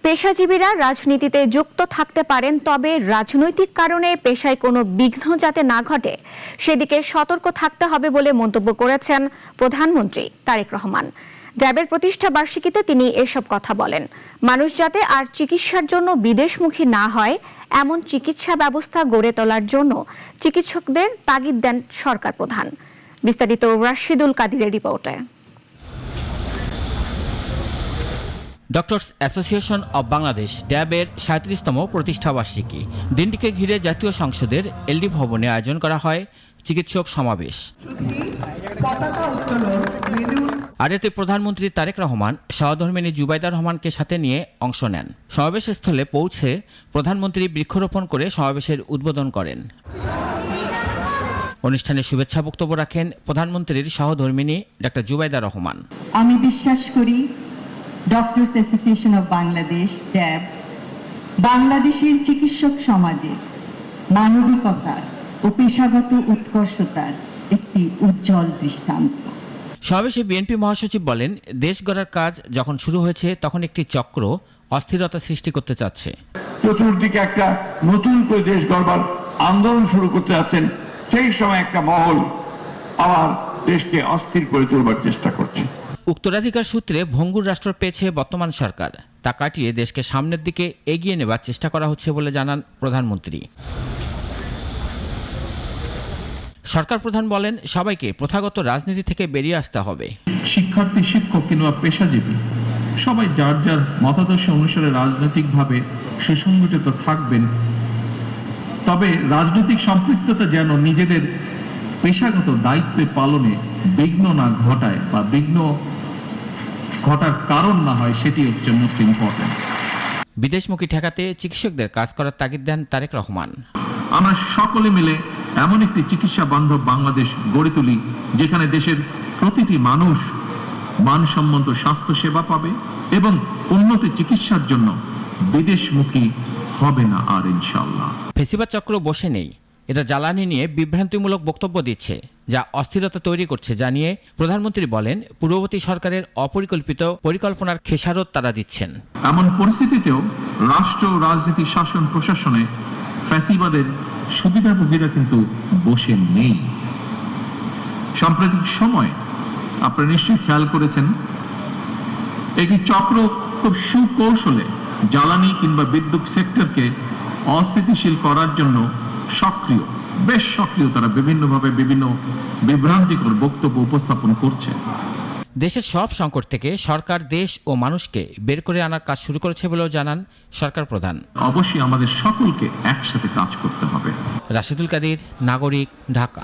পেশাজীবীরা রাজনীতিতে যুক্ত থাকতে পারেন, তবে রাজনৈতিক কারণে পেশায় কোনো বিঘ্ন যাতে না ঘটে সেদিকে সতর্ক থাকতে হবে বলে মন্তব্য করেছেন প্রধানমন্ত্রী তারেক রহমান। ড্যাবের প্রতিষ্ঠা বার্ষিকীতে তিনি এসব কথা বলেন। মানুষ যাতে আর চিকিৎসার জন্য বিদেশমুখী না হয় এমন চিকিৎসা ব্যবস্থা গড়ে তোলার জন্য চিকিৎসকদের তাগিদ দেন সরকার প্রধান। বিস্তারিত রাশিদুল কাদিরের রিপোর্টে। ডক্টরস অ্যাসোসিয়েশন অব বাংলাদেশ ড্যাবের 37তম প্রতিষ্ঠাবার্ষিকী দিনটিকে ঘিরে জাতীয় সংসদের এলডি ভবনে আয়োজন করা হয় চিকিৎসক সমাবেশ। আর এতে প্রধানমন্ত্রী তারেক রহমান সহধর্মিণী জুবাইদা রহমানকে সাথে নিয়ে অংশ নেন। সমাবেশস্থলে পৌঁছে প্রধানমন্ত্রী বৃক্ষরোপণ করে সমাবেশের উদ্বোধন করেন। অনুষ্ঠানে শুভেচ্ছা বক্তব্য রাখেন প্রধানমন্ত্রীর সহধর্মিণী ডক্টর জুবাইদা রহমান। আমি বিশ্বাস করি ডক্টরস অ্যাসোসিয়েশন অব বাংলাদেশ ড্যাব বাংলাদেশের চিকিৎসক সমাজে মানবিকতার ও পেশাগত উৎকর্ষতার একটি উজ্জ্বল দৃষ্টান্ত। সমাবেশে বিএনপি মহাসচিব বলেন, দেশ গড়ার কাজ যখন শুরু হয়েছে তখন একটি চক্র অস্থিরতা সৃষ্টি করতে চাচ্ছে। চতুর্দিকে একটা নতুন করে দেশ গড়বার আন্দোলন শুরু করতে যাচ্ছেন, সেই সময় একটা মহল আবার দেশকে অস্থির করে তোলবার চেষ্টা করছে। উত্তরাধিকার সূত্রে ভঙ্গুর রাষ্ট্র পেয়েছে বর্তমান সরকার, তা কাটিয়ে দেশকে সামনের দিকে এগিয়ে নেবার চেষ্টা করা হচ্ছে বলে জানান প্রধানমন্ত্রী। সরকার প্রধান বলেন, সবাইকে প্রথাগত রাজনীতি থেকে বেরিয়ে আসতে হবে। শিক্ষার্থী, শিক্ষক কিংবা পেশাজীবী সবাই যার যার মতাদর্শ অনুসারে রাজনৈতিকভাবে সুসংগঠিত থাকবেন, তবে রাজনৈতিক সম্পৃক্ততা যেন নিজেদের পেশাগত দায়িত্ব পালনে বিঘ্ন না ঘটায় বা বিঘ্ন ঘটার কারণ না হয়, সেটি হচ্ছে মোস্ট ইম্পর্টেন্ট। বিদেশমুখী ঠেকাতে চিকিৎসকদের কাজ করার তাগিদ দেন তারেক রহমান। আমরা সকলে মিলে এমন একটি চিকিৎসা বান্ধব বাংলাদেশ গড়ে তুলি যেখানে দেশের প্রতিটি মানুষ মানসম্মত স্বাস্থ্য সেবা পাবে এবং উন্নত চিকিৎসার জন্য বিদেশমুখী হবে না আর, ইনশাআল্লাহ। ফেসিবাদ চক্র বসে নেই, এটা জ্বালানি নিয়ে বিভ্রান্তিমূলক বক্তব্য দিচ্ছে, যা অস্থিরতা তৈরি করছে জানিয়ে প্রধানমন্ত্রী বলেন, পূর্ববর্তী সরকারের অপরিকল্পিত পরিকল্পনার খেসারত তারা দিচ্ছেন। এমন পরিস্থিতিতেও রাষ্ট্র, রাজনীতি, শাসন, প্রশাসনে ফ্যাসিবাদের সুবিধাভোগীরা কিন্তু বসে নেই। সাম্প্রতিক সময় আপনারা নিশ্চয়ই খেয়াল করেছেন, একটি চক্র খুব সুকৌশলে জ্বালানি কিংবা বিদ্যুৎ সেক্টরকে অস্থিতিশীল করার জন্য বেশ সক্রিয় তারা বিভিন্নভাবে বিভিন্ন বিভ্রান্তিকর বক্তব্য উপস্থাপন করছে। দেশের সব সংকট থেকে সরকার দেশ ও মানুষকে বের করে আনার কাজ শুরু করেছে বলেও জানান সরকার প্রধান। অবশ্যই আমাদের সকলকে একসাথে কাজ করতে হবে। রাশিদুল কাদির, নাগরিক, ঢাকা।